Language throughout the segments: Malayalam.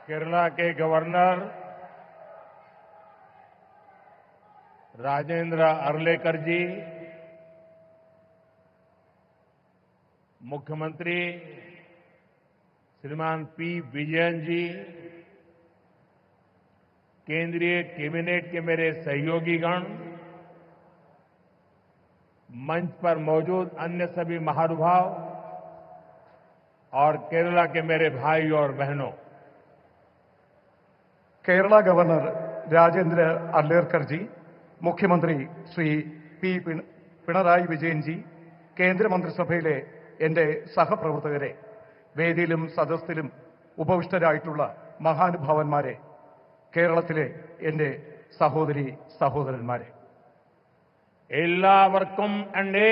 केरला के गवर्नर राजेंद्र अर्लेकर जी, मुख्यमंत्री श्रीमान पी विजयन जी, केंद्रीय कैबिनेट के मेरे सहयोगीगण, मंच पर मौजूद अन्य सभी महानुभाव और केरला के मेरे भाई और बहनों, കേരള ഗവർണർ രാജേന്ദ്ര അർലേക്കർ ജി, മുഖ്യമന്ത്രി ശ്രീ പി പിണറായി വിജയൻ ജി, കേന്ദ്രമന്ത്രിസഭയിലെ എന്റെ സഹപ്രവർത്തകരെ, വേദിയിലും സദസ്സിലും ഉപവിഷ്ടരായിട്ടുള്ള മഹാനുഭാവന്മാരെ, കേരളത്തിലെ എന്റെ സഹോദരി സഹോദരന്മാരെ, എല്ലാവർക്കും എന്റെ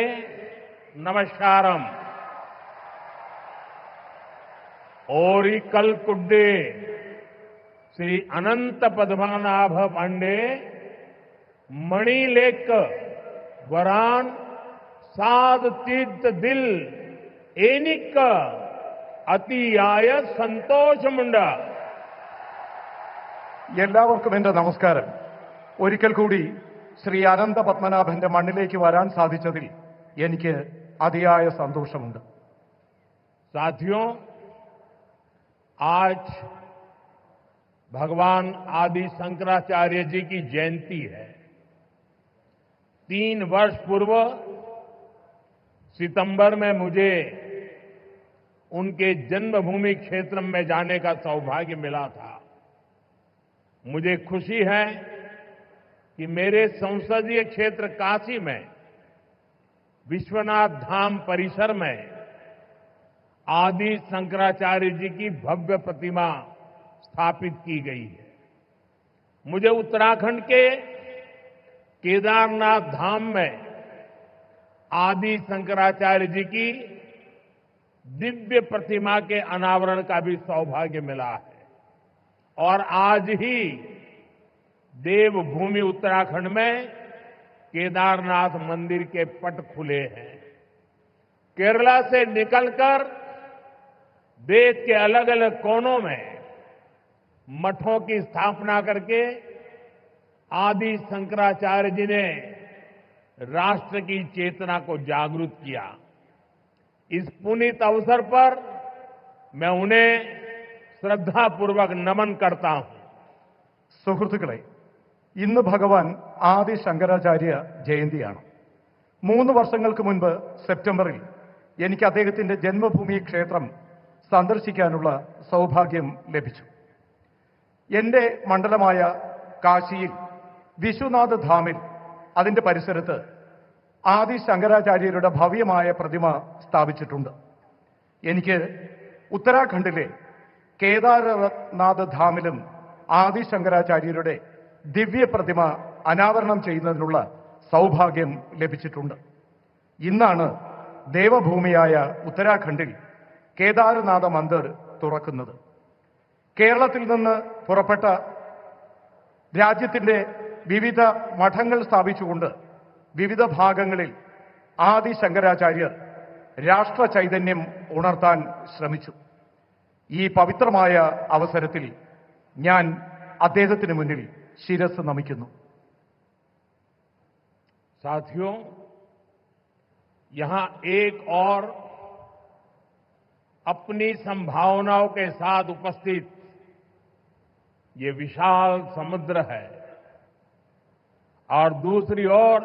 നമസ്കാരം. ओरिकल कुड्डे श्री अनंत पद्मनाभ पांडे मणिलेक वरान साध तीर्थ दिल एनिक अतियाय സന്തോഷമുണ്ട്. എല്ലാവർക്കും എന്റെ നമസ്കാരം. ഒരിക്കൽ കൂടി ശ്രീ അനന്ത പത്മനാഭന്റെ മണ്ണിലേക്ക് വരാൻ സാധിച്ചതിൽ എനിക്ക് അതിയായ സന്തോഷമുണ്ട്. साथियों, आज भगवान आदि शंकराचार्य जी की जयंती है. 3 वर्ष पूर्व सितंबर में मुझे उनके जन्मभूमि क्षेत्र में जाने का सौभाग्य मिला था. मुझे खुशी है कि मेरे संसदीय क्षेत्र काशी में विश्वनाथ धाम परिसर में आदि शंकराचार्य जी की भव्य प्रतिमा स्थापित की गई है. मुझे उत्तराखंड के केदारनाथ धाम में आदि शंकराचार्य जी की दिव्य प्रतिमा के अनावरण का भी सौभाग्य मिला है. और आज ही देवभूमि उत्तराखंड में केदारनाथ मंदिर के पट खुले हैं. केरला से निकलकर देश के अलग अलग कोनों में मठों की स्थापना करके आदि शंकराचार्य जी ने राष्ट्र की चेतना को जागृत किया. इस पुनीत अवसर पर मैं उन्हें श्रद्धापूर्वक नमन करता हूं. സുഹൃത്തുക്കളെ, ഇന്ന് ഭഗവാൻ ആദി ശങ്കരാചാര്യ ജയന്തിയാണ്. 3 വർഷങ്ങൾക്ക് മുൻപ് സെപ്റ്റംബറിൽ എനിക്ക് അദ്ദേഹത്തിന്റെ ജന്മഭൂമി ക്ഷേത്രം സന്ദർശിക്കാനുള്ള സൗഭാഗ്യം ലഭിച്ചു. എന്റെ മണ്ഡലമായ കാശിയിൽ വിശ്വനാഥ് ധാമിൽ അതിന്റെ പരിസരത്ത് ആദി ശങ്കരാചാര്യരുടെ ഭവ്യമായ പ്രതിമ സ്ഥാപിച്ചിട്ടുണ്ട്. എനിക്ക് ഉത്തരാഖണ്ഡിലെ കേദാരനാഥ് ധാമിലും ആദി ശങ്കരാചാര്യരുടെ ദിവ്യ പ്രതിമ അനാവരണം ചെയ്യുന്നതിനുള്ള സൗഭാഗ്യം ലഭിച്ചിട്ടുണ്ട്. ഇന്നാണ് ദേവഭൂമിയായ ഉത്തരാഖണ്ഡിൽ കേദാരനാഥ മന്ദിർ തുറക്കുന്നത്. കേരളത്തിൽ നിന്ന് പുറപ്പെട്ട രാജ്യത്തിന്റെ വിവിധ മഠങ്ങൾ സ്ഥാപിച്ചുകൊണ്ട് വിവിധ ഭാഗങ്ങളിൽ ആദി ശങ്കരാചാര്യർ രാഷ്ട്ര ചൈതന്യം ഉണർത്താൻ ശ്രമിച്ചു. ഈ പവിത്രമായ അവസരത്തിൽ ഞാൻ അദ്ദേഹത്തിന് മുന്നിൽ ശിരസ് നമിക്കുന്നു. साथियों, यहां एक और अपनी संभावनाओं के साथ उपस्थित ये विशाल समुद्र है और दूसरी ओर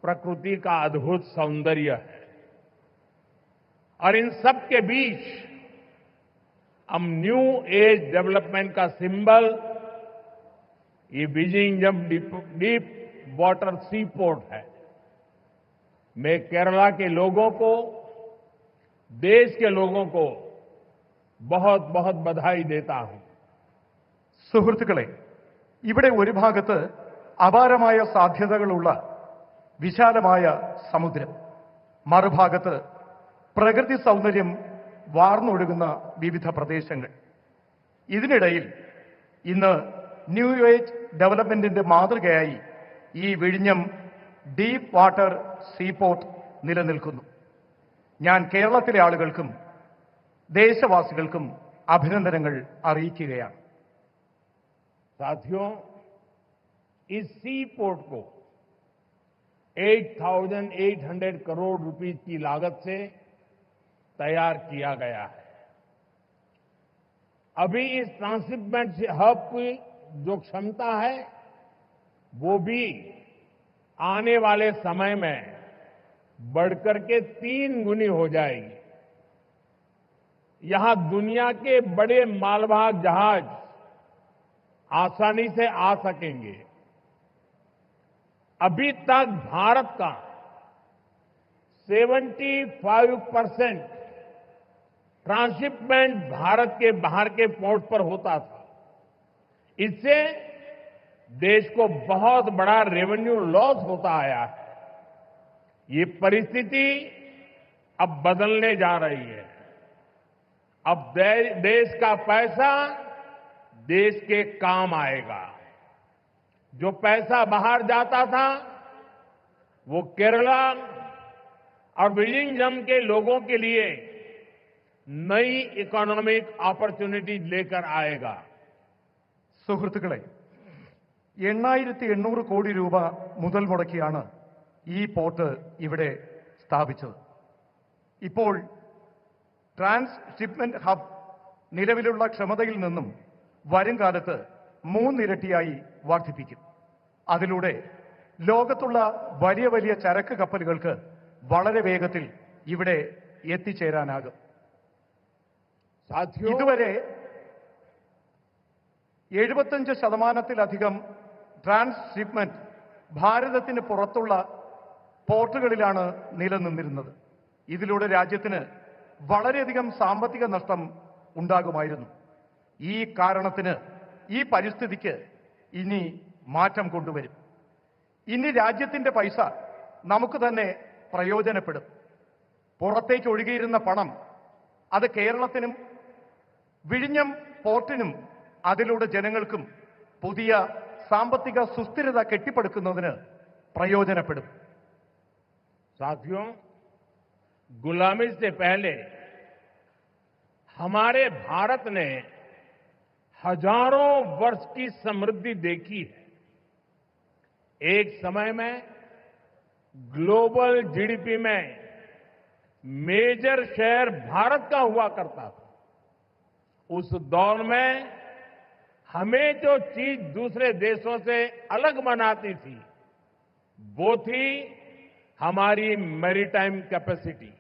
प्रकृति का अद्भुत सौंदर्य है. और इन सब के बीच हम न्यू एज डेवलपमेंट का सिंबल ये विजिंगम डीप वाटर सी पोर्ट है. मैं केरला के लोगों को, देश के लोगों को बहुत बहुत बधाई देता हूं. സുഹൃത്തുക്കളെ, ഇവിടെ ഒരു ഭാഗത്ത് അപാരമായ സാധ്യതകളുള്ള വിശാലമായ സമുദ്രം, മറുഭാഗത്ത് പ്രകൃതി സൗന്ദര്യം വാർന്നൊഴുകുന്ന വിവിധ പ്രദേശങ്ങൾ. ഇതിനിടയിൽ ഇന്ന് ന്യൂ ഏജ് ഡെവലപ്മെന്റിന്റെ മാതൃകയായി ഈ വിഴിഞ്ഞം ഡീപ്പ് വാട്ടർ സീപോർട്ട് നിലനിൽക്കുന്നു. ഞാൻ കേരളത്തിലെ ആളുകൾക്കും ദേശവാസികൾക്കും അഭിനന്ദനങ്ങൾ അറിയിക്കുകയാണ്. साथियों, इस सी पोर्ट को 8,800 करोड़ रुपीस की लागत से तैयार किया गया है. अभी इस ट्रांसशिपमेंट हब की जो क्षमता है वो भी आने वाले समय में बढ़कर के 3 गुनी हो जाएगी. यहां दुनिया के बड़े मालवाहक जहाज आसानी से आ सकेंगे. अभी तक भारत का 75% ट्रांसशिपमेंट भारत के बाहर के पोर्ट पर होता था. इससे देश को बहुत बड़ा रेवेन्यू लॉस होता आया है. ये परिस्थिति अब बदलने जा रही है. अब देश का पैसा देश के काम आएगा. जो पैसा बाहर जाता था वो केरला और विलिंगडम के लोगों के लिए नई इकोनॉमिक अपॉर्चुनिटी लेकर आएगा. സുഹൃത്തുക്കളെ, 8,800 കോടി രൂപ മുതൽ മുടക്കിയാണ് ഈ പോർട്ട് ഇവിടെ സ്ഥാപിച്ചത്. ഇപ്പോൾ ട്രാൻസ്ഷിപ്മെന്റ് ഹബ് നിലവിലുള്ള ക്ഷമതയിൽ നിന്നും വരും കാലത്ത് 3 ഇരട്ടിയായി വർദ്ധിപ്പിക്കും. അതിലൂടെ ലോകത്തുള്ള വലിയ വലിയ ചരക്ക് കപ്പലുകൾക്ക് വളരെ വേഗത്തിൽ ഇവിടെ എത്തിച്ചേരാനാകും. ഇതുവരെ 75%-ലധികം ട്രാൻസ്ഷിപ്മെന്റ് ഭാരതത്തിന് പുറത്തുള്ള പോർട്ടുകളിലാണ് നിലനിന്നിരുന്നത്. ഇതിലൂടെ രാജ്യത്തിന് വളരെയധികം സാമ്പത്തിക നഷ്ടം ഉണ്ടാകുമായിരുന്നു. ഈ കാരണത്തിന്, ഈ പരിസ്ഥിതിക്ക് ഇനി മാറ്റം കൊണ്ടുവരും. ഇനി രാജ്യത്തിന്റെ പൈസ നമുക്ക് തന്നെ പ്രയോജനപ്പെടും. പുറത്തേക്ക് ഒഴുകിയിരുന്ന പണം അത് കേരളത്തിനും വിഴിഞ്ഞം പോർട്ടിനും അതിലൂടെ ജനങ്ങൾക്കും പുതിയ സാമ്പത്തിക സുസ്ഥിരത കെട്ടിപ്പടുക്കുന്നതിന് പ്രയോജനപ്പെടും. साथियों, गुलामी से पहले हमारे भारत ने हजारों वर्ष की समृद्धि देखी है. एक समय में ग्लोबल जीडीपी में मेजर शेयर भारत का हुआ करता था. उस दौर में हमें जो चीज दूसरे देशों से अलग बनाती थी वो थी हमारी मैरीटाइम कैपेसिटी,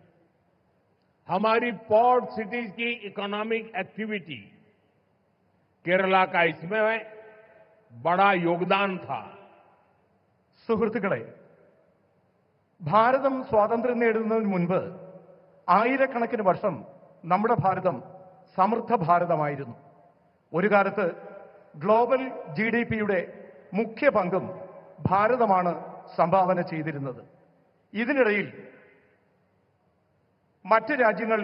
हमारी पोर्ट सिटीज की इकोनॉमिक एक्टिविटी. केरला का इसमें बड़ा योगदान था. സുഹൃത്തുക്കളെ, ഭാരതം സ്വാതന്ത്ര്യം നേടുന്നതിന് മുൻപ് ആയിരക്കണക്കിന് വർഷം നമ്മുടെ ഭാരതം സമൃദ്ധ ഭാരതമായിരുന്നു. ഒരു കാലത്ത് ഗ്ലോബൽ GDPയുടെ മുഖ്യ പങ്കും ഭാരതമാണ് സംഭാവന ചെയ്തിരുന്നത്. ഇതിനിടയിൽ മറ്റ് രാജ്യങ്ങൾ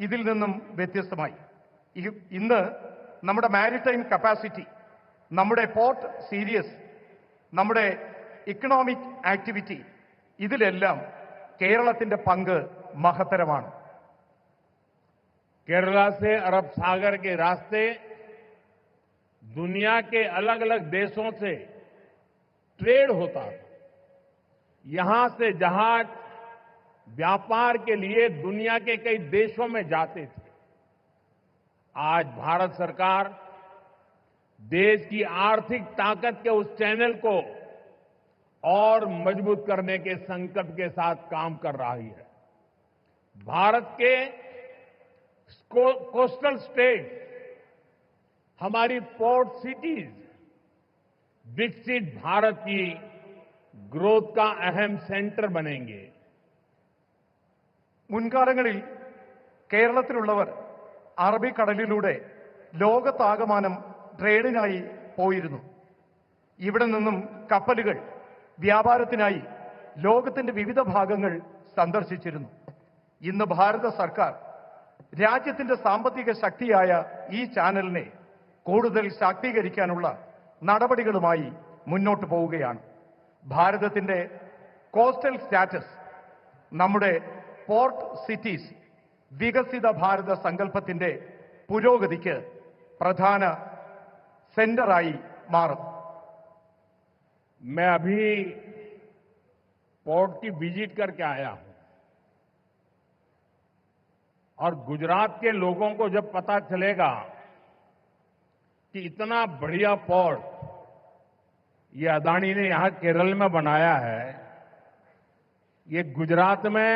ഇതിൽ നിന്നും വ്യത്യസ്തമായി. ഇന്ന് നമ്മുടെ മാരിടൈം കപ്പാസിറ്റി, നമ്മുടെ പോർട്ട് സീരീസ്, നമ്മുടെ ഇക്കണോമിക് ആക്ടിവിറ്റി, ഇതിലെല്ലാം കേരളത്തിന്റെ പങ്ക് മഹത്തരമാണ്. केरला से अरब सागर के रास्ते दुनिया के अलग अलग देशों से ट्रेड होता था. यहां से जहाज व्यापार के लिए दुनिया के कई देशों में जाते थे. आज भारत सरकार देश की आर्थिक ताकत के उस चैनल को और मजबूत करने के संकल्प के साथ काम कर रही है. भारत के कोस्टल स्टेट, हमारी पोर्ट सिटीज विकसित भारत की ग्रोथ का अहम सेंटर बनेंगे. മുൻകാലങ്ങളിൽ കേരളത്തിലുള്ളവർ അറബിക്കടലിലൂടെ ലോകത്താകമാനം ട്രേഡിനായി പോയിരുന്നു. ഇവിടെ നിന്നും കപ്പലുകൾ വ്യാപാരത്തിനായി ലോകത്തിന്റെ വിവിധ ഭാഗങ്ങൾ സന്ദർശിച്ചിരുന്നു. ഇന്ന് ഭാരത സർക്കാർ രാജ്യത്തിന്റെ സാമ്പത്തിക ശക്തിയായ ഈ ചാനലിനെ കൂടുതൽ ശാക്തീകരിക്കാനുള്ള നടപടികളുമായി മുന്നോട്ട് പോവുകയാണ്. ഭാരതത്തിന്റെ കോസ്റ്റൽ സ്റ്റാറ്റസ്, നമ്മുടെ പോർട്ട് സിറ്റീസ് വികസിത ഭാരത സങ്കല്പത്തിന്റെ പുരോഗതിക്ക് പ്രധാന സെന്ററായി മാറും. मैं अभी पोर्ट की विजिट करके आया हूं और गुजरात के लोगों को जब पता चलेगा कि इतना बढ़िया पोर्ट ये अदानी ने यहां केरल में बनाया है, ये गुजरात में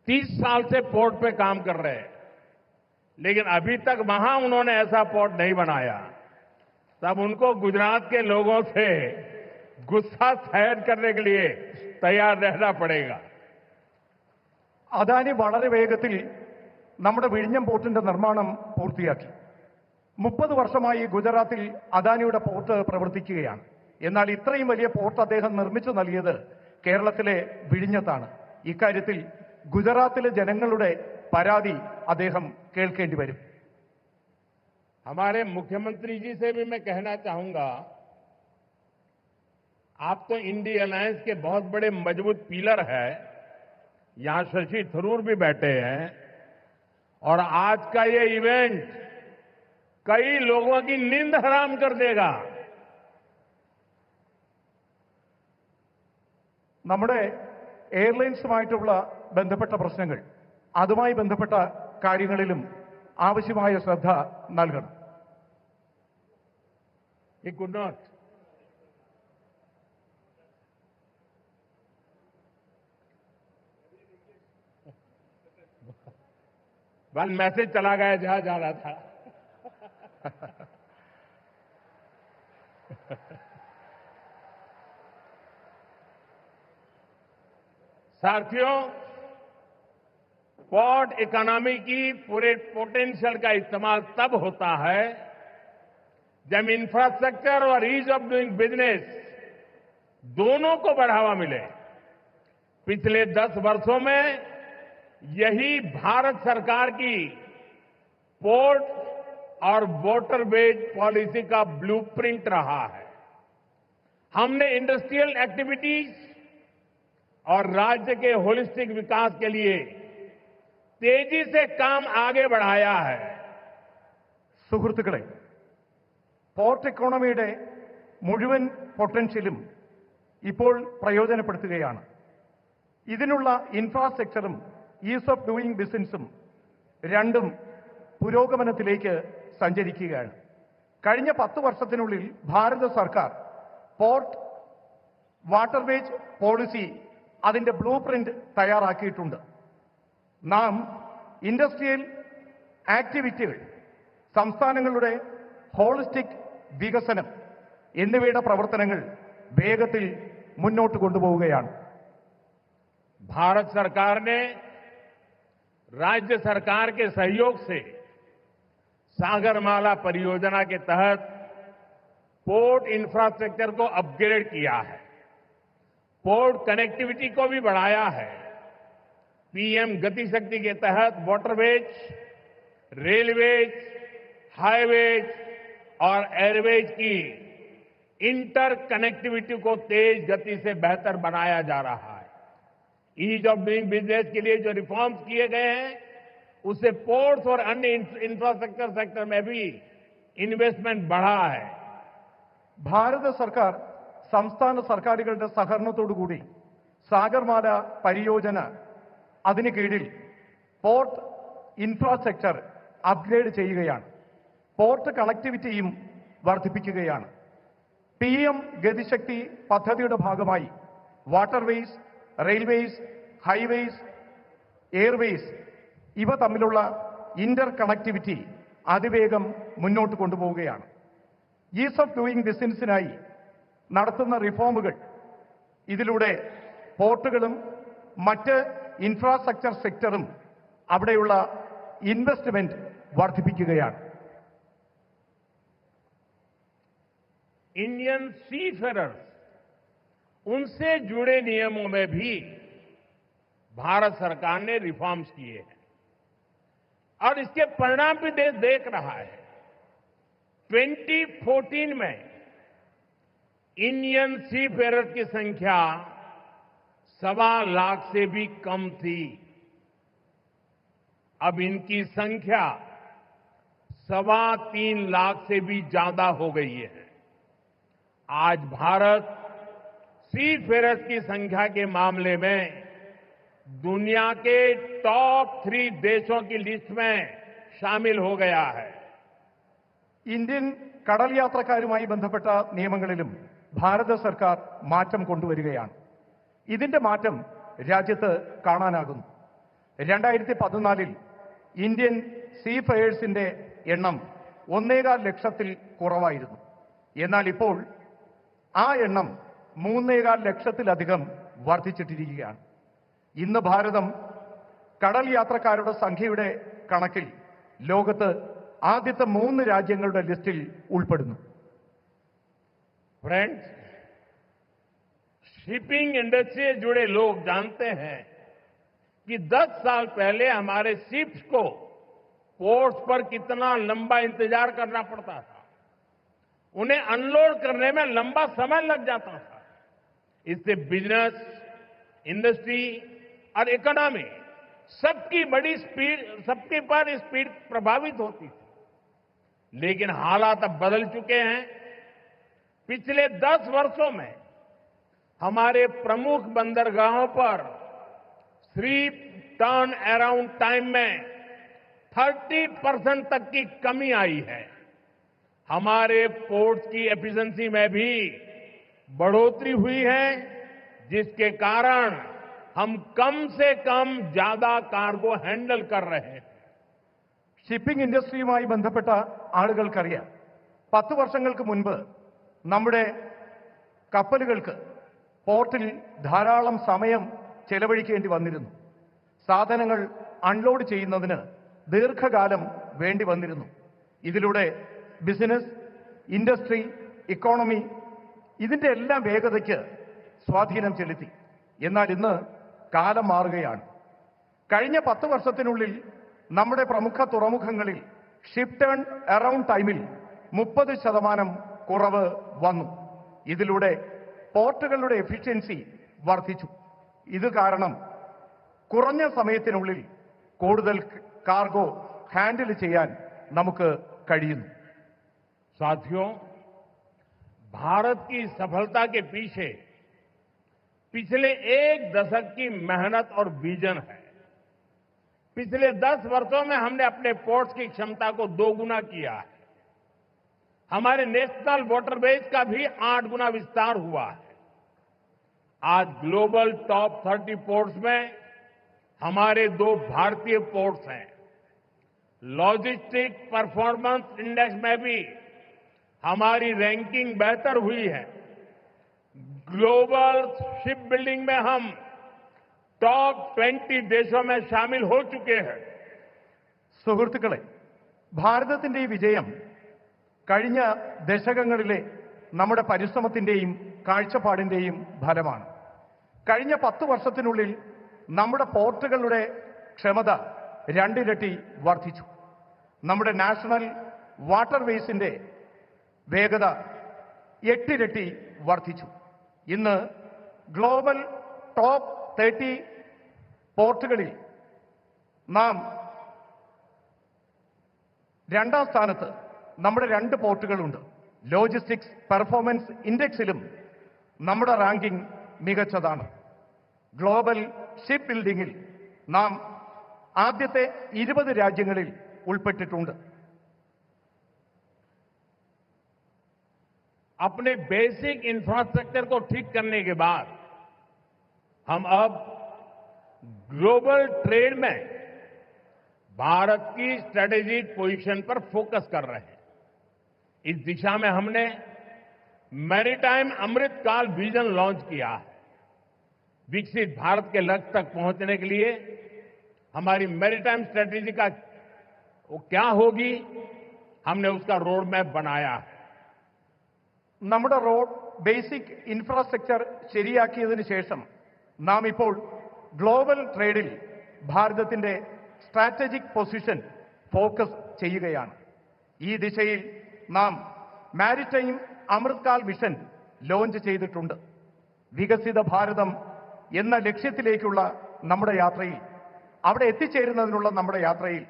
30 साल से पोर्ट पे काम कर रहे हैं, लेकिन अभी तक वहां उन्होंने ऐसा पोर्ट नहीं बनाया, तब उनको गुजरात के लोगों से गुस्सा सहन करने के लिए तैयार रहना पड़ेगा. അദാനി വളരെ വേഗത്തിൽ നമ്മുടെ വിഴിഞ്ഞം പോർട്ടിന്റെ നിർമ്മാണം പൂർത്തിയാക്കി. 30 വർഷമായി ഗുജറാത്തിൽ അദാനിയുടെ പോർട്ട് പ്രവർത്തിക്കുകയാണ്. എന്നാൽ ഇത്രയും വലിയ പോർട്ട് അദ്ദേഹം നിർമ്മിച്ചു നൽകിയത് കേരളത്തിലെ വിഴിഞ്ഞത്താണ്. ഇക്കാര്യത്തിൽ ഗുജറാത്തിലെ ജനങ്ങളുടെ പരാതി അദ്ദേഹം കേൾക്കേണ്ടി വരും. हमारे मुख्यमंत्री जी से भी मैं कहना चाहूंगा, आप तो इंडी अलायंस के बहुत बड़े मजबूत पिलर हैं, यहां शशि थरूर भी बैठे हैं, और आज का ये इवेंट कई लोगों की नींद हराम कर देगा. നമ്മുടെ എയർലൈൻസുമായിട്ടുള്ള ബന്ധപ്പെട്ട പ്രശ്നങ്ങൾ, അതുമായി ബന്ധപ്പെട്ട കാര്യങ്ങളിലും ആവശ്യമായ ശ്രദ്ധ നൽകണം. He could not. बस मैसेज चला गया जहां जा रहा था. साथियों, पोर्ट इकोनॉमी की पूरे पोटेंशियल का इस्तेमाल तब होता है जब इंफ्रास्ट्रक्चर और ईज ऑफ डूइंग बिजनेस दोनों को बढ़ावा मिले. पिछले 10 वर्षों में यही भारत सरकार की पोर्ट और वाटरवेज पॉलिसी का ब्लूप्रिंट रहा है. हमने इंडस्ट्रियल एक्टिविटीज और राज्य के होलिस्टिक विकास के लिए तेजी से काम आगे बढ़ाया है. സുഹൃത്തുക്കളെ, പോർട്ട് ഇക്കോണമിയുടെ മുഴുവൻ പൊട്ടൻഷ്യലും ഇപ്പോൾ പ്രയോജനപ്പെടുത്തുകയാണ്. ഇതിനുള്ള ഇൻഫ്രാസ്ട്രക്ചറും ഈസ് ഓഫ് ഡൂയിങ് ബിസിനസും രണ്ടും പുരോഗമനത്തിലേക്ക് സഞ്ചരിക്കുകയാണ്. കഴിഞ്ഞ 10 വർഷത്തിനുള്ളിൽ ഭാരത സർക്കാർ പോർട്ട് വാട്ടർവേജ് പോളിസി അതിന്റെ ബ്ലൂ പ്രിന്റ് തയ്യാറാക്കിയിട്ടുണ്ട്. നാം ഇൻഡസ്ട്രിയൽ ആക്ടിവിറ്റികൾ, സംസ്ഥാനങ്ങളുടെ ഹോളിസ്റ്റിക് വികസനം എന്നിവയുടെ പ്രവർത്തനങ്ങൾ വേഗത്തിൽ മുന്നോട്ട് കൊണ്ടുപോവുകയാണ്. भारत सरकार ने राज्य सरकार के सहयोग से सागरमाला परियोजना के तहत पोर्ट इंफ्रास्ट्रक्चर को अपग्रेड किया है, पोर्ट कनेक्टिविटी को भी बढ़ाया है. पीएम गति शक्ति के तहत वाटरवेज, रेलवेज, हाईवेज और एयरवेज की इंटर कनेक्टिविटी को तेज गति से बेहतर बनाया जा रहा है. ईज ऑफ डूइंग बिजनेस के लिए जो रिफॉर्म्स किए गए हैं, उससे पोर्ट्स और अन्य इंफ्रास्ट्रक्चर सेक्टर में भी इन्वेस्टमेंट बढ़ा है. ഭാരത സർക്കാർ സംസ്ഥാന സർക്കാരുകളുടെ സഹകരണത്തോടുകൂടി സാഗർമാല പരിയോജന അതിന് കീഴിൽ പോർട്ട് ഇൻഫ്രാസ്ട്രക്ചർ അപ്ഗ്രേഡ് ചെയ്യുകയാണ്. പോർട്ട് കണക്ടിവിറ്റിയും വർദ്ധിപ്പിക്കുകയാണ്. PM ഗതിശക്തി പദ്ധതിയുടെ ഭാഗമായി വാട്ടർവേസ്, റെയിൽവേസ്, ഹൈവേസ്, എയർവേസ് ഇവ തമ്മിലുള്ള ഇന്റർ കണക്ടിവിറ്റി അതിവേഗം മുന്നോട്ട് കൊണ്ടുപോവുകയാണ്. ഈസ് ഓഫ് ഡൂയിങ് ബിസിനസിനായി നടത്തുന്ന റിഫോമുകൾ ഇതിലൂടെ പോർട്ടുകളും മറ്റ് ഇൻഫ്രാസ്ട്രക്ചർ സെക്ടറും അവിടെയുള്ള ഇൻവെസ്റ്റ്മെന്റ് വർദ്ധിപ്പിക്കുകയാണ്. इंडियन सीफेरर्स, उनसे जुड़े नियमों में भी भारत सरकार ने रिफॉर्म्स किए हैं और इसके परिणाम भी देश देख रहा है. 2014 में इंडियन सीफेरर्स की संख्या 1.25 लाख से भी कम थी. अब इनकी संख्या 3.25 लाख से भी ज्यादा हो गई है। आज भारत सी फेयर्स की संख्या के मामले में दुनिया के टॉप 3 देशों की लिस्ट में शामिल हो गया है। ഇന്ത്യൻ കടൽ യാത്രക്കാരുമായി ബന്ധപ്പെട്ട നിയമങ്ങളിലും ഭാരത സർക്കാർ മാറ്റം കൊണ്ടുവരികയാണ്. ഇതിന്റെ മാറ്റം രാജ്യത്ത് കാണാനാകുന്നു. 2014 ഇന്ത്യൻ സീ ഫെയേഴ്സിന്റെ എണ്ണം 1.25 ലക്ഷത്തിൽ കുറവായിരുന്നു. എന്നാൽ ഇപ്പോൾ ആ എണ്ണം 3.25 ലക്ഷത്തിലധികം വർദ്ധിച്ചിട്ടിരിക്കുകയാണ്. ഇന്ന് ഭാരതം കടൽ യാത്രക്കാരുടെ സംഖ്യയുടെ കണക്കിൽ ലോകത്ത് ആദ്യത്തെ 3 രാജ്യങ്ങളുടെ ലിസ്റ്റിൽ ഉൾപ്പെടുന്നു. फ्रेंड्स, शिपिंग इंडस्ट्री से जुड़े लोग जानते हैं कि 10 साल पहले हमारे शिप्स को पोर्ट्स पर कितना लंबा इंतजार करना पड़ता था। उन्हें अनलोड करने में लंबा समय लग जाता था। इससे बिजनेस, इंडस्ट्री और इकोनॉमी सबकी पर स्पीड प्रभावित होती थी। लेकिन हालात अब बदल चुके हैं। पिछले 10 वर्षों में हमारे प्रमुख बंदरगाहों पर शिप टर्न अराउंड टाइम में 30% तक की कमी आई है। हमारे पोर्ट्स की एफिशिएंसी में भी बढ़ोतरी हुई है, जिसके कारण हम कम से कम ज्यादा कार्गो हैंडल कर रहे हैं। ഷിപ്പിംഗ് ഇൻഡസ്ട്രിയുമായി ബന്ധപ്പെട്ട ആളുകൾക്കറിയാം, 10 വർഷങ്ങൾക്ക് മുൻപ് നമ്മുടെ കപ്പലുകൾക്ക് പോർട്ടിൽ ധാരാളം സമയം ചെലവഴിക്കേണ്ടി വന്നിരുന്നു. സാധനങ്ങൾ അൺലോഡ് ചെയ്യുന്നതിന് ദീർഘകാലം വേണ്ടി വന്നിരുന്നു. ഇതിലൂടെ ബിസിനസ്, ഇൻഡസ്ട്രി, ഇക്കോണമി ഇതിന്റെ എല്ലാം വേഗതയ്ക്ക് സ്വാധീനം ചെലുത്തി. എന്നാൽ ഇന്ന് കാലം മാറുകയാണ്. കഴിഞ്ഞ 10 വർഷത്തിനുള്ളിൽ നമ്മുടെ പ്രമുഖ തുറമുഖങ്ങളിൽ ഷിപ്പ് ടേൺ അറൌണ്ട് ടൈമിൽ 30% കുറവ് വന്നു. ഇതിലൂടെ പോർട്ടുകളുടെ എഫിഷ്യൻസി വർദ്ധിച്ചു. ഇത് കാരണം കുറഞ്ഞ സമയത്തിനുള്ളിൽ കൂടുതൽ കാർഗോ ഹാൻഡിൽ ചെയ്യാൻ നമുക്ക് കഴിയുന്നു. साथियों, भारत की सफलता के पीछे पिछले 1 दशक की मेहनत और विजन है। पिछले 10 वर्षों में हमने अपने पोर्ट्स की क्षमता को 2 गुना किया है। हमारे नेशनल वाटरवेज का भी 8 गुना विस्तार हुआ है। आज ग्लोबल टॉप 30 पोर्ट्स में हमारे 2 भारतीय पोर्ट्स हैं। लॉजिस्टिक परफॉर्मेंस इंडेक्स में भी हमारी रैंकिंग बेहतर हुई है। ग्लोबल शिप बिल्डिंग में हम टॉप 20 देशों में शामिल हो चुके हैं। സുഹൃത്തുക്കളെ, ഭാരതത്തിന്റെ ഈ വിജയം കഴിഞ്ഞ ദശകങ്ങളിലെ നമ്മുടെ പരിശ്രമത്തിന്റെയും കാഴ്ചപ്പാടിന്റെയും ഫലമാണ്. കഴിഞ്ഞ 10 വർഷത്തിനുള്ളിൽ നമ്മുടെ പോർട്ടുകളുടെ ക്ഷമത 2 ഇരട്ടി വർദ്ധിച്ചു. നമ്മുടെ നാഷണൽ വാട്ടർവേസിന്റെ വേഗത 8 ഇരട്ടി വർദ്ധിച്ചു. ഇന്ന് ഗ്ലോബൽ ടോപ്പ് 30 പോർട്ടുകളിൽ നാം 2ാം സ്ഥാനത്ത് നമ്മുടെ 2 പോർട്ടുകളുണ്ട്. ലോജിസ്റ്റിക്സ് പെർഫോമൻസ് ഇൻഡെക്സിലും നമ്മുടെ റാങ്കിംഗ് മികച്ചതാണ്. ഗ്ലോബൽ ഷിപ്പ് ബിൽഡിംഗിൽ നാം ആദ്യത്തെ 20 രാജ്യങ്ങളിൽ ഉൾപ്പെട്ടിട്ടുണ്ട്. अपने बेसिक इंफ्रास्ट्रक्चर को ठीक करने के बाद हम अब ग्लोबल ट्रेड में भारत की स्ट्रेटेजिक पोजीशन पर फोकस कर रहे हैं। इस दिशा में हमने मैरीटाइम अमृतकाल विजन लॉन्च किया है। विकसित भारत के लक्ष्य तक पहुंचने के लिए हमारी मैरीटाइम स्ट्रेटेजी का वो क्या होगी, हमने उसका रोड मैप बनाया है। നമ്മുടെ റോഡ് ബേസിക് ഇൻഫ്രാസ്ട്രക്ചർ ശരിയാക്കിയതിനു ശേഷം നാം ഇപ്പോൾ ഗ്ലോബൽ ട്രേഡിൽ ഭാരതത്തിന്റെ സ്ട്രാറ്റജിക് പൊസിഷൻ ഫോക്കസ് ചെയ്യുകയാണ്. ഈ ദിശയിൽ നാം മാരിടൈം അമൃത്കാൽ മിഷൻ ലോഞ്ച് ചെയ്തിട്ടുണ്ട്. വികസിത ഭാരതം എന്ന ലക്ഷ്യത്തിലേക്കുള്ള നമ്മുടെ യാത്രയിൽ, അവിടെ എത്തിച്ചേരുന്നതിനുള്ള നമ്മുടെ യാത്രയിൽ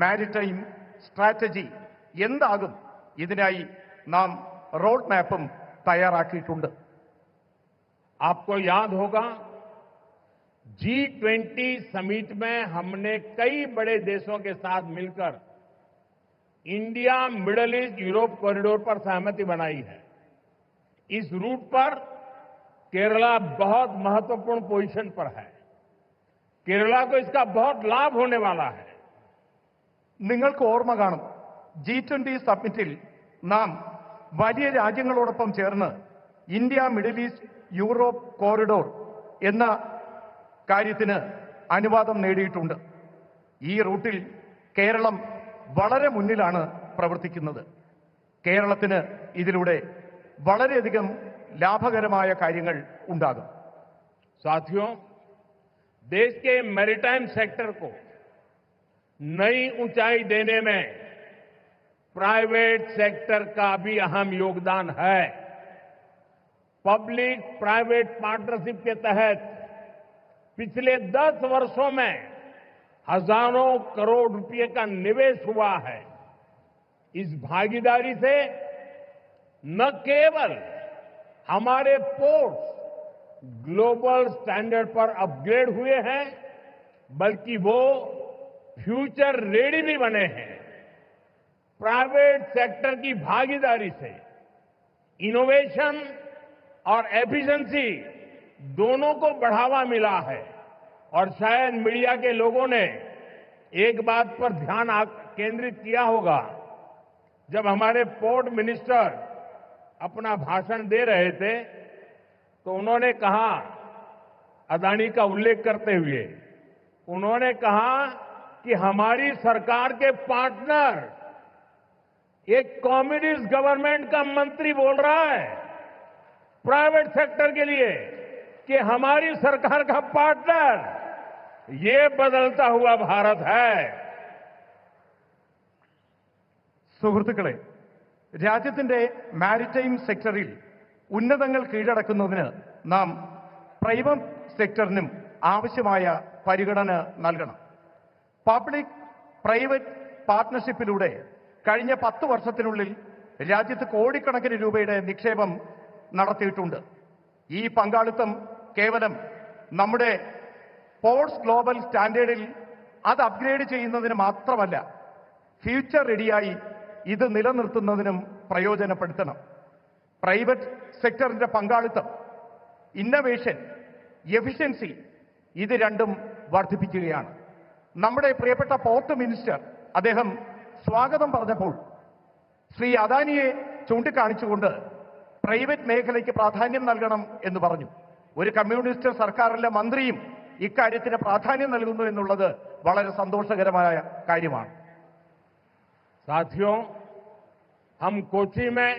മാരിടൈം സ്ട്രാറ്റജി എന്താകും ഇതിനായി നാം റോഡ് മാപ്പും തയ്യാറാക്കിയിട്ടുണ്ട്. आपको याद होगा G20 समिट में हमने कई बड़े देशों के साथ मिलकर India middle east Europe corridor पर सहमति बनाई है. इस रूट पर केरला बहुत महत्वपूर्ण पोजीशन पर है. केरला को इसका बहुत लाभ होने वाला है. നിങ്ങൾക്ക് ഓർമ്മ കാണും, G20 സമ്മിറ്റിൽ നാം വലിയ രാജ്യങ്ങളോടൊപ്പം ചേർന്ന് India middle east Europe corridor എന്ന കാര്യത്തിന് അനുവാദം നേടിയിട്ടുണ്ട്. ഈ റൂട്ടിൽ കേരളം വളരെ മുന്നിലാണ് പ്രവർത്തിക്കുന്നത്. കേരളത്തിന് ഇതിലൂടെ വളരെയധികം ലാഭകരമായ കാര്യങ്ങൾ ഉണ്ടാകും. साथियों, देश के मैरीटाइम सेक्टर को नई ऊंचाई देने में प्राइवेट सेक्टर का भी अहम योगदान है. पब्लिक प्राइवेट पार्टनरशिप के तहत पिछले 10 वर्षों में हजारों करोड़ रुपए का निवेश हुआ है. इस भागीदारी से न केवल हमारे पोर्ट्स ग्लोबल स्टैंडर्ड पर अपग्रेड हुए हैं, बल्कि वो फ्यूचर रेडी भी बने हैं. प्राइवेट सेक्टर की भागीदारी से इनोवेशन और एफिशिएंसी दोनों को बढ़ावा मिला है. और शायद मीडिया के लोगों ने एक बात पर ध्यान केंद्रित किया होगा. जब हमारे पोर्ट मिनिस्टर अपना भाषण दे रहे थे तो उन्होंने कहा, अदानी का उल्लेख करते हुए उन्होंने कहा कि हमारी सरकार के पार्टनर एक कम्युनिस्ट गवर्नमेंट का मंत्री बोल रहा है प्राइवेट सेक्टर के लिए कि हमारी सरकार का पार्टनर ये बदलता हुआ भारत है. സുഹൃത്തുക്കളെ, രാജ്യത്തിന്റെ മാരിടൈം സെക്ടറിൽ ഉന്നതങ്ങൾ കീഴടക്കുന്നതിന് നാം പ്രൈവറ്റ് സെക്ടറിനും ആവശ്യമായ പരിഗണന നൽകണം. പബ്ലിക് പ്രൈവറ്റ് പാർട്ട്ണർഷിപ്പിലൂടെ കഴിഞ്ഞ 10 വർഷത്തിനുള്ളിൽ രാജ്യത്ത് കോടിക്കണക്കിന് രൂപയുടെ നിക്ഷേപം നടത്തിയിട്ടുണ്ട്. ഈ പങ്കാളിത്തം കേവലം നമ്മുടെ പോർട്സ് ഗ്ലോബൽ സ്റ്റാൻഡേർഡിൽ അത് അപ്ഗ്രേഡ് ചെയ്യുന്നതിന് മാത്രമല്ല, ഫ്യൂച്ചർ റെഡിയായി ഇത് നിലനിർത്തുന്നതിനും പ്രയോജനപ്പെടുത്തണം. പ്രൈവറ്റ് സെക്ടറിന്റെ പങ്കാളിത്തം, ഇന്നവേഷൻ, എഫിഷ്യൻസി ഇത് രണ്ടും വർദ്ധിപ്പിക്കുകയാണ്. നമ്മുടെ പ്രിയപ്പെട്ട പോർട്ട് മിനിസ്റ്റർ അദ്ദേഹം സ്വാഗതം പറഞ്ഞപ്പോൾ ശ്രീ അദാനിയെ ചൂണ്ടിക്കാണിച്ചുകൊണ്ട് പ്രൈവറ്റ് മേഖലയ്ക്ക് പ്രാധാന്യം നൽകണം എന്ന് പറഞ്ഞു. ഒരു കമ്മ്യൂണിസ്റ്റ് സർക്കാരിലെ മന്ത്രിയും ഇക്കാര്യത്തിന് പ്രാധാന്യം നൽകുന്നു എന്നുള്ളത് വളരെ സന്തോഷകരമായ കാര്യമാണ്. साथियों, हम कोची में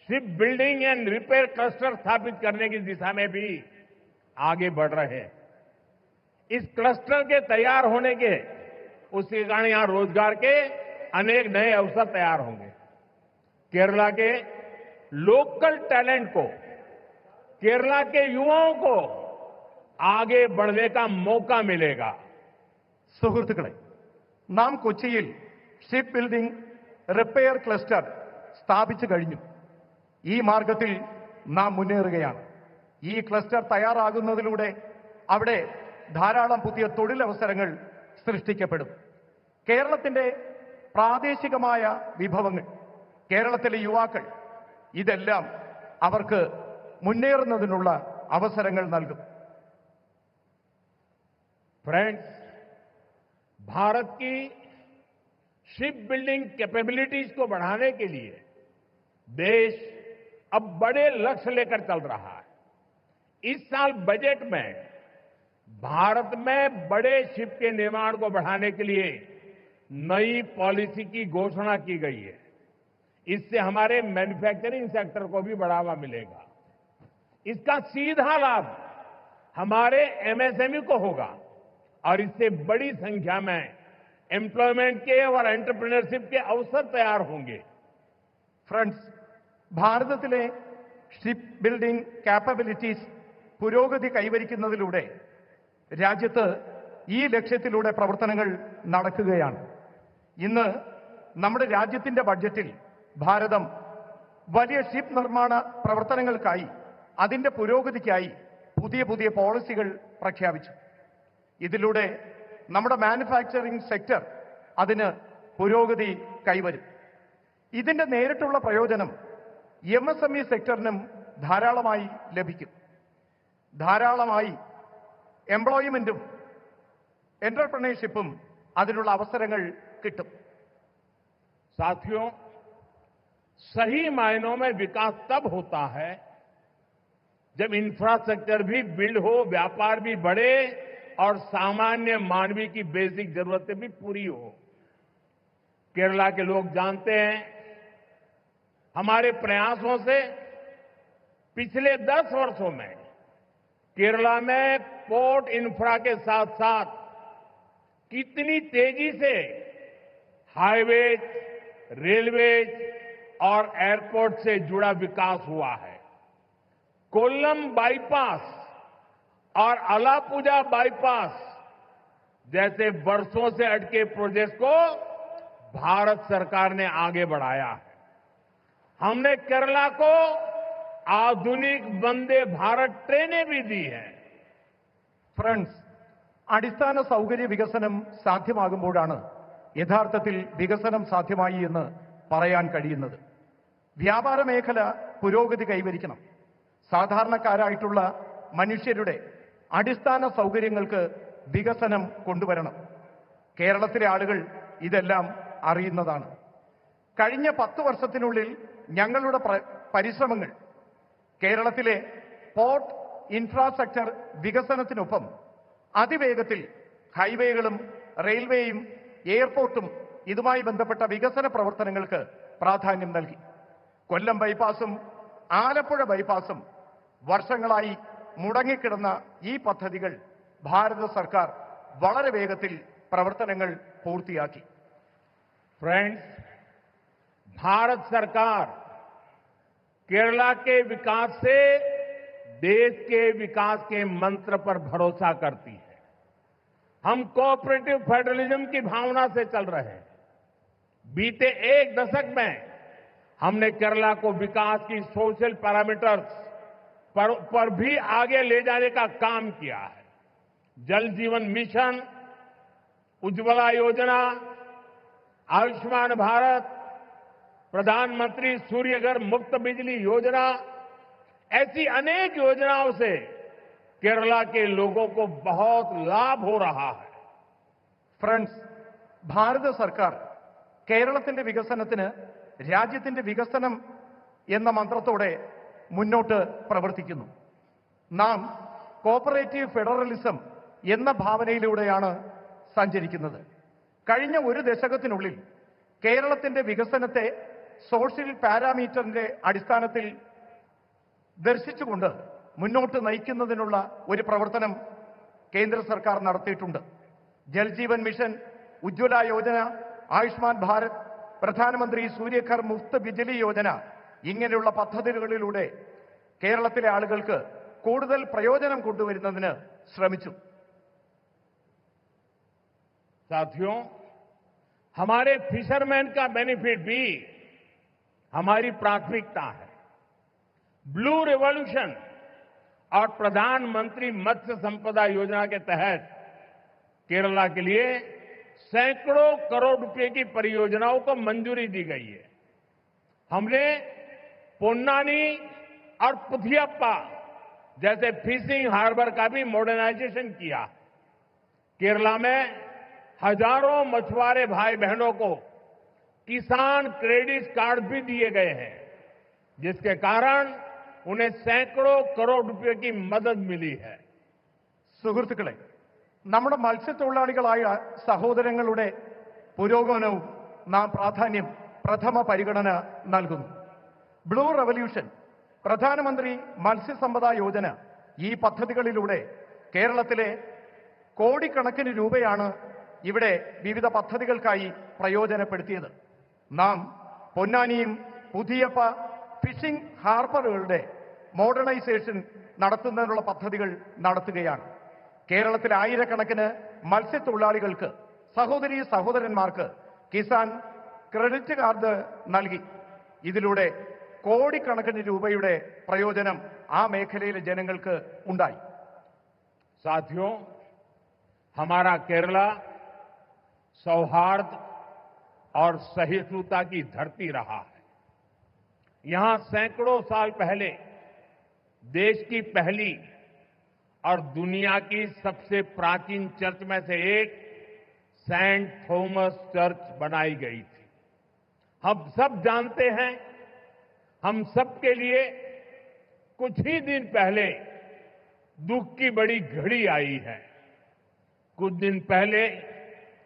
ship building and repair cluster स्थापित करने की दिशा में भी आगे बढ़ रहे हैं. इस क्लस्टर के तैयार होने के उसके कारण यहां रोजगार के अनेक नए अवसर तैयार होंगे. केरला के लोकल टैलेंट को, केरला के युवाओं को आगे बढ़ने का मौका मिलेगा. സുഹൃത്തുക്കളെ, നാം കൊച്ചിയിൽ ഷിപ്പ് ബിൽഡിംഗ് റിപ്പയർ ക്ലസ്റ്റർ സ്ഥാപിച്ചു കഴിഞ്ഞു. ഈ മാർഗത്തിൽ നാം മുന്നേറുകയാണ്. ഈ ക്ലസ്റ്റർ തയ്യാറാകുന്നതിലൂടെ അവിടെ ധാരാളം പുതിയ തൊഴിലവസരങ്ങൾ സൃഷ്ടിക്കപ്പെടും. കേരളത്തിന്റെ പ്രാദേശികമായ വിഭവങ്ങൾ, കേരളത്തിലെ യുവാക്കൾ, ഇതെല്ലാം അവർക്ക് മുന്നേറുന്നതിനുള്ള അവസരങ്ങൾ നൽകും. फ्रेंड्स, भारत की शिप बिल्डिंग कैपेबिलिटीज को बढ़ाने के लिए देश अब बड़े लक्ष्य लेकर चल रहा है. इस साल बजट में भारत में बड़े शिप के निर्माण को बढ़ाने के लिए नई पॉलिसी की घोषणा की गई है. इससे हमारे मैन्युफैक्चरिंग सेक्टर को भी बढ़ावा मिलेगा. इसका सीधा लाभ हमारे एमएसएमई को होगा और इससे बड़ी संख्या में एम्प्लॉयमेंट के और एंटरप्रेन्योरशिप के अवसर तैयार होंगे. ഫ്രണ്ട്സ്, ഭാരതത്തിലെ ഷിപ്പ് ബിൽഡിംഗ് കാപ്പബിലിറ്റീസ് പുരോഗതി കൈവരിക്കുന്നതിലൂടെ രാജ്യത്ത് ഈ ലക്ഷ്യത്തിലൂടെ പ്രവർത്തനങ്ങൾ നടക്കുകയാണ്. ഇന്ന് നമ്മുടെ രാജ്യത്തിന്റെ ബഡ്ജറ്റിൽ ഭാരതം വലിയ ഷിപ്പ് നിർമ്മാണ പ്രവർത്തനങ്ങൾക്കായി അതിന്റെ പുരോഗതിക്കായി പുതിയ പുതിയ പോളിസികൾ പ്രഖ്യാപിച്ചു. ഇതിലൂടെ നമ്മുടെ മാനുഫാക്ചറിംഗ് സെക്ടർ അതിന് പുരോഗതി കൈവരും. ഇതിന്റെ നേരിട്ടുള്ള പ്രയോജനം MSME സെക്ടറിനും ധാരാളമായി ലഭിക്കും. ധാരാളമായി എംപ്ലോയ്മെന്റും എന്റർപ്രണർഷിപ്പും അതിനുള്ള അവസരങ്ങൾ കിട്ടും. साथियों, सही मायनों में विकास तब होता है जब इंफ्रास्ट्रक्चर भी बिल्ड हो, व्यापार भी बढ़े और सामान्य मानवीय की बेसिक जरूरतें भी पूरी हो. केरला के लोग जानते हैं, हमारे प्रयासों से पिछले 10 वर्षों में केरला में पोर्ट इंफ्रा के साथ साथ कितनी तेजी से हाईवेज, रेलवेज और एयरपोर्ट से जुड़ा विकास हुआ है. कोल्लम बाईपास और अलापुजा बाईपास जैसे वर्षों से अटके प्रोजेक्ट को भारत सरकार ने आगे बढ़ाया है. हमने केरला को आधुनिक वंदे भारत ट्रेनें भी दी हैं. ഫ്രണ്ട്സ്, അടിസ്ഥാന സൗകര്യ വികസനം സാധ്യമാകുമ്പോഴാണ് യഥാർത്ഥത്തിൽ വികസനം സാധ്യമായി എന്ന് പറയാൻ കഴിയുന്നത്. വ്യാപാര മേഖല പുരോഗതി കൈവരിക്കണം. സാധാരണക്കാരായിട്ടുള്ള മനുഷ്യരുടെ അടിസ്ഥാന സൗകര്യങ്ങൾക്ക് വികസനം കൊണ്ടുവരണം. കേരളത്തിലെ ആളുകൾ ഇതെല്ലാം അറിയുന്നതാണ്. കഴിഞ്ഞ 10 വർഷത്തിനുള്ളിൽ ഞങ്ങളുടെ പരിശ്രമങ്ങൾ കേരളത്തിലെ പോർട്ട് ഇൻഫ്രാസ്ട്രക്ചർ വികസനത്തിനൊപ്പം അതിവേഗത്തിൽ ഹൈവേകളും റെയിൽവേയും എയർപോർട്ടും ഇതുമായി ബന്ധപ്പെട്ട വികസന പ്രവർത്തനങ്ങൾക്ക് പ്രാധാന്യം നൽകി. കൊല്ലം ബൈപ്പാസും ആലപ്പുഴ ബൈപ്പാസും വർഷങ്ങളായി മുടങ്ങിക്കിടന്ന ഈ പദ്ധതികൾ ഭാരത സർക്കാർ വളരെ വേഗത്തിൽ പ്രവർത്തനങ്ങൾ പൂർത്തിയാക്കി. फ्रेंड्स, भारत सरकार केरला के विकास से देश के विकास के मंत्र पर भरोसा करती है. हम कोऑपरेटिव फेडरलिज्म की भावना से चल रहे हैं. बीते 1 दशक में हमने केरला को विकास की सोशल पैरामीटर्स पर भी आगे ले जाने का काम किया है. जल जीवन मिशन, उज्ज्वला योजना, आयुष्मान भारत, प्रधानमंत्री सूर्यघर मुफ्त बिजली योजना, ऐसी अनेक योजनाओं से केरला के लोगों को बहुत लाभ हो रहा है. ഫ്രണ്ട്സ്, ഭാരത സർക്കാർ കേരളത്തിന്റെ വികസനത്തിന് രാജ്യത്തിന്റെ വികസനം എന്ന മന്ത്രത്തോടെ മുന്നോട്ട് പ്രവർത്തിക്കുന്നു. നാം കോപ്പറേറ്റീവ് ഫെഡറലിസം എന്ന ഭാവനയിലൂടെയാണ് സഞ്ചരിക്കുന്നത്. കഴിഞ്ഞ 1 ദശകത്തിനുള്ളിൽ കേരളത്തിന്റെ വികസനത്തെ സോഷ്യൽ പാരാമീറ്ററിന്റെ അടിസ്ഥാനത്തിൽ ദർശിച്ചുകൊണ്ട് മുന്നോട്ട് നയിക്കുന്നതിനുള്ള ഒരു പ്രവർത്തനം കേന്ദ്ര സർക്കാർ നടത്തിയിട്ടുണ്ട്. ജൽജീവൻ മിഷൻ, ഉജ്ജ്വല യോജന, ആയുഷ്മാൻ ഭാരത്, പ്രധാനമന്ത്രി സൂര്യഘർ മുഫ്ത് ബിജ്ലി യോജന ഇങ്ങനെയുള്ള പദ്ധതികളിലൂടെ കേരളത്തിലെ ആളുകൾക്ക് കൂടുതൽ പ്രയോജനം കൊണ്ടുവരുന്നതിന് ശ്രമിച്ചു. साथियों, हमारे फिशरमैन का बेनिफिट भी हमारी प्राथमिकता है. ब्लू रिवॉल्यूशन और प्रधानमंत्री मत्स्य संपदा योजना के तहत केरला के लिए सैकड़ों करोड़ रुपए की परियोजनाओं को मंजूरी दी गई है. हमने पोन्नानी और पुथियप्पा जैसे फिशिंग हार्बर का भी मॉडर्नाइजेशन किया. केरला में हजारों मछुआरे भाई बहनों को किसान क्रेडिट कार्ड भी दिए गए हैं, जिसके कारण उन्हें सैकड़ों करोड़ रुपए की मदद मिली है. സുഹൃത്തുക്കളെ, നമ്മുടെ മത്സ്യത്തൊഴിലാളികളായ സഹോദരങ്ങളുടെ പുരോഗമനവും നാം പ്രഥമ പരിഗണന നൽകുന്നു. ബ്ലൂ റവല്യൂഷൻ, പ്രധാനമന്ത്രി മത്സ്യസമ്പദാ യോജന, ഈ പദ്ധതികളിലൂടെ കേരളത്തിലെ കോടിക്കണക്കിന് രൂപയാണ് ഇവിടെ വിവിധ പദ്ധതികൾക്കായി പ്രയോജനപ്പെടുത്തിയത്. നാം പൊന്നാനിയും പുതിയപ്പ ഫിഷിംഗ് ഹാർബറുകളുടെ മോഡേണൈസേഷൻ നടത്തുന്നതിനുള്ള പദ്ധതികൾ നടത്തുകയാണ്. കേരളത്തിലെ ആയിരക്കണക്കിന് മത്സ്യത്തൊഴിലാളികൾക്ക്, സഹോദരീ സഹോദരന്മാർക്ക് കിസാൻ ക്രെഡിറ്റ് കാർഡ് നൽകി. ഇതിലൂടെ കോടിക്കണക്കിന് രൂപയുടെ പ്രയോജനം ആ മേഖലയിലെ ജനങ്ങൾക്ക് ഉണ്ടായി. साथियों, हमारा केरला सौहार्द और सहिष्णुता की धरती रहा है। यहां सैकड़ों साल पहले देश की पहली और दुनिया की सबसे प्राचीन चर्च में से एक सेंट थॉमस चर्च बनाई गई थी। हम सब जानते हैं, हम सबके लिए कुछ ही दिन पहले दुख की बड़ी घड़ी आई है। कुछ दिन पहले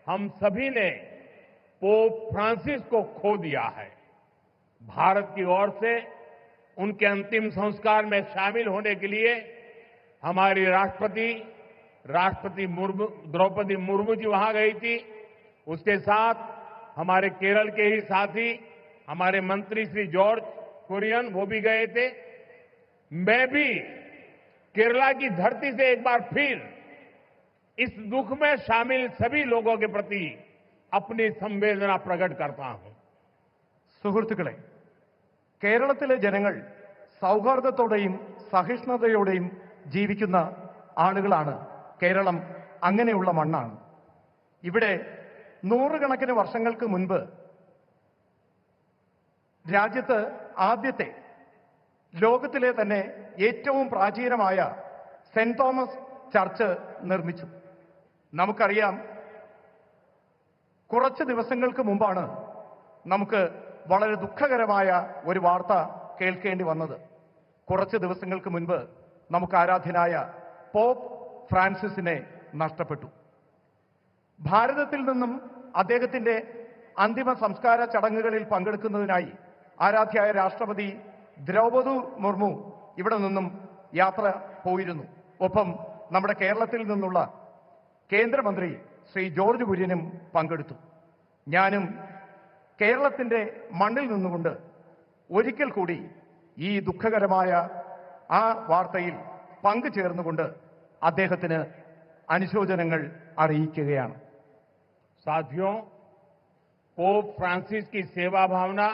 हम सभी ने पोप फ्रांसिस को खो दिया है। भारत की ओर से उनके अंतिम संस्कार में शामिल होने के लिए हमारी राष्ट्रपति द्रौपदी मुर्मू जी वहां गई थी। उसके साथ हमारे केरल के ही साथी हमारे मंत्री श्री जॉर्ज कुरियन वो भी गए थे। मैं भी केरला की धरती से एक बार फिर इस दुख में शामिल सभी लोगों के प्रति अपनी संवेदना प्रकट करता हूं। സുഹൃത്തുക്കളെ, കേരളത്തിലെ ജനങ്ങൾ സൗഹാർദ്ദത്തോടെയും സഹിഷ്ണുതയോടെയും ജീവിക്കുന്ന ആളുകളാണ്. കേരളം അങ്ങനെയുള്ള മണ്ണാണ്. ഇവിടെ നൂറുകണക്കിന് വർഷങ്ങൾക്ക് മുൻപ് രാജ്യത്ത് ആദ്യത്തെ ലോകത്തിലെ തന്നെ ഏറ്റവും പ്രാചീനമായ സെന്റ് തോമസ് ചർച്ച് നിർമ്മിച്ചു. നമുക്കറിയാം, കുറച്ച് ദിവസങ്ങൾക്ക് മുമ്പാണ് നമുക്ക് വളരെ ദുഃഖകരമായ ഒരു വാർത്ത കേൾക്കേണ്ടി വന്നത്. കുറച്ച് ദിവസങ്ങൾക്ക് മുൻപ് നമുക്ക് ആരാധ്യനായ പോപ്പ് ഫ്രാൻസിസിനെ നഷ്ടപ്പെട്ടു. ഭാരതത്തിൽ നിന്നും അദ്ദേഹത്തിന്റെ അന്തിമ സംസ്കാര ചടങ്ങുകളിൽ പങ്കെടുക്കുന്നതിനായി ആരാധ്യായ രാഷ്ട്രപതി ദ്രൗപദി മുർമു ഇവിടെ നിന്നും യാത്ര പോയിരുന്നു. ഒപ്പം നമ്മുടെ കേരളത്തിൽ നിന്നുള്ള കേന്ദ്രമന്ത്രി ശ്രീ ജോർജ് കുര്യനും പങ്കെടുത്തു. ഞാനും കേരളത്തിന്റെ മണ്ണിൽ നിന്നുകൊണ്ട് ഒരിക്കൽ കൂടി ഈ ദുഃഖകരമായ ആ വാർത്തയിൽ പങ്കുചേർന്നുകൊണ്ട് അദ്ദേഹത്തിന് അനുശോചനങ്ങൾ അറിയിക്കുകയാണ്. साथियों, पोप फ्रांसिस की सेवा भावना,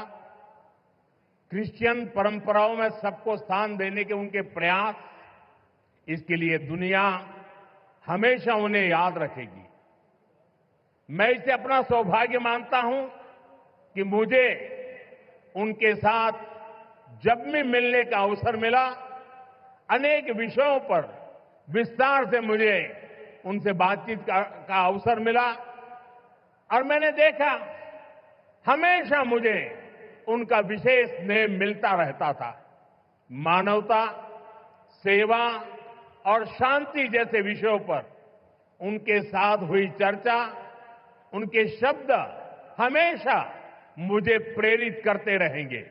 क्रिश्चियन परंपराओं में सबको स्थान देने के उनके प्रयास, इसके लिए दुनिया हमेशा उन्हें याद रखेगी। मैं इसे अपना सौभाग्य मानता हूं कि मुझे उनके साथ जब भी मिलने का अवसर मिला, अनेक विषयों पर विस्तार से मुझे उनसे बातचीत का अवसर मिला और मैंने देखा हमेशा मुझे उनका विशेष स्नेह मिलता रहता था। मानवता, सेवा और शांति जैसे विषयों पर उनके साथ हुई चर्चा, उनके शब्द हमेशा मुझे प्रेरित करते रहेंगे।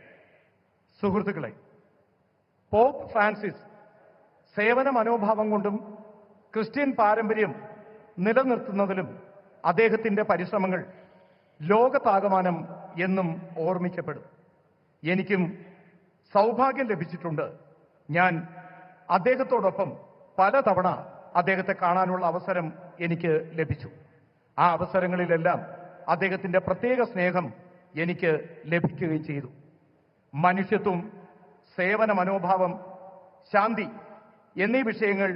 സുഹൃത്തുക്കളെ, പോപ്പ് ഫ്രാൻസിസ് സേവന മനോഭാവം കൊണ്ടും ക്രിസ്ത്യൻ പാരമ്പര്യം നിലനിർത്തുന്നതിലും അദ്ദേഹത്തിന്റെ പരിശ്രമങ്ങൾ ലോകത്താകമാനം എന്നും ഓർമ്മിക്കപ്പെടും. എനിക്കും സൗഭാഗ്യം ലഭിച്ചിട്ടുണ്ട്. ഞാൻ അദ്ദേഹത്തോടൊപ്പം പലതവണ അദ്ദേഹത്തെ കാണാനുള്ള അവസരം എനിക്ക് ലഭിച്ചു. ആ അവസരങ്ങളിലെല്ലാം അദ്ദേഹത്തിന്റെ പ്രത്യേക സ്നേഹം എനിക്ക് ലഭിക്കുകയും ചെയ്തു. മനുഷ്യത്വം, സേവന മനോഭാവം, ശാന്തി എന്നീ വിഷയങ്ങൾ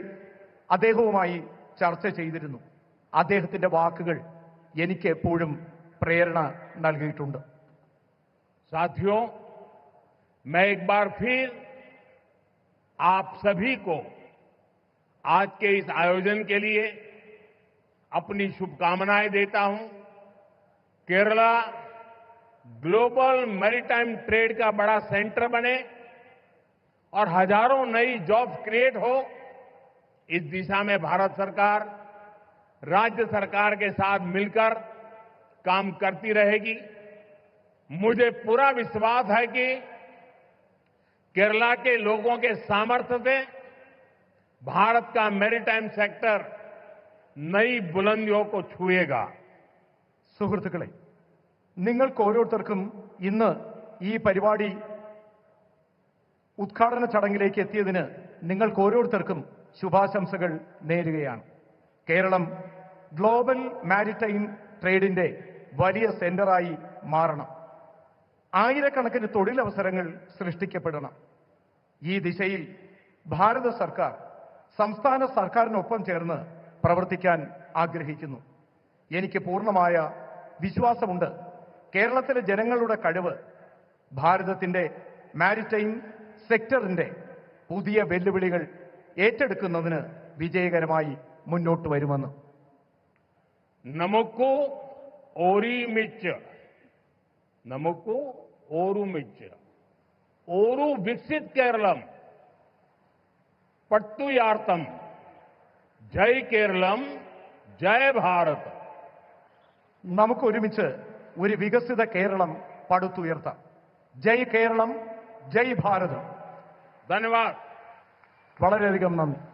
അദ്ദേഹവുമായി ചർച്ച ചെയ്തിരുന്നു. അദ്ദേഹത്തിന്റെ വാക്കുകൾ എനിക്ക് എപ്പോഴും പ്രേരണ നൽകിയിട്ടുണ്ട്. साथियों, मैं एक बार फिर आप सभी को आज के इस आयोजन के लिए अपनी शुभकामनाएं देता हूं। केरला ग्लोबल मैरीटाइम ट्रेड का बड़ा सेंटर बने और हजारों नई जॉब्स क्रिएट हो, इस दिशा में भारत सरकार राज्य सरकार के साथ मिलकर काम करती रहेगी। मुझे पूरा विश्वास है कि केरला के लोगों के सामर्थ्य से भारत का मैरीटाइम सेक्टर नई बुलंदियों को छुएगा। സുഹൃത്തുക്കളെ, നിങ്ങൾക്ക് ഓരോരുത്തർക്കും ഇന്ന് ഈ പരിപാടി ഉദ്ഘാടന ചടങ്ങിലേക്ക് എത്തിയതിന് നിങ്ങൾക്ക് ഓരോരുത്തർക്കും ശുഭാശംസകൾ നേരുകയാണ്. കേരളം ഗ്ലോബൽ മാരിടൈം ട്രേഡിന്റെ വലിയ സെന്ററായി മാറണം. ആയിരക്കണക്കിന് തൊഴിലവസരങ്ങൾ സൃഷ്ടിക്കപ്പെടണം. ഈ ദിശയിൽ ഭാരത സർക്കാർ സംസ്ഥാന സർക്കാരിനൊപ്പം ചേർന്ന് പ്രവർത്തിക്കാൻ ആഗ്രഹിക്കുന്നു. എനിക്ക് പൂർണ്ണമായ വിശ്വാസമുണ്ട് കേരളത്തിലെ ജനങ്ങളുടെ കഴിവ് ഭാരതത്തിന്റെ മാരിടൈം സെക്ടറിന്റെ പുതിയ വെല്ലുവിളികൾ ഏറ്റെടുക്കുന്നതിന് വിജയകരമായി മുന്നോട്ട് വരുമെന്ന്. നമുക്ക് ഓരിമിച്ച് നമുക്ക് ഓരുമിച്ച് ഓരു വികസിത് കേരളം പട്ടുയാർത്ഥം ജയ് കേരളം ജയ് ഭാരത്. നമുക്ക് ഒരുമിച്ച് ഒരു വികസിത കേരളം പടുത്തുയർത്താം. ജയ് കേരളം ജയ് ഭാരത്. ധന്യവാദ്. വളരെയധികം നന്ദി.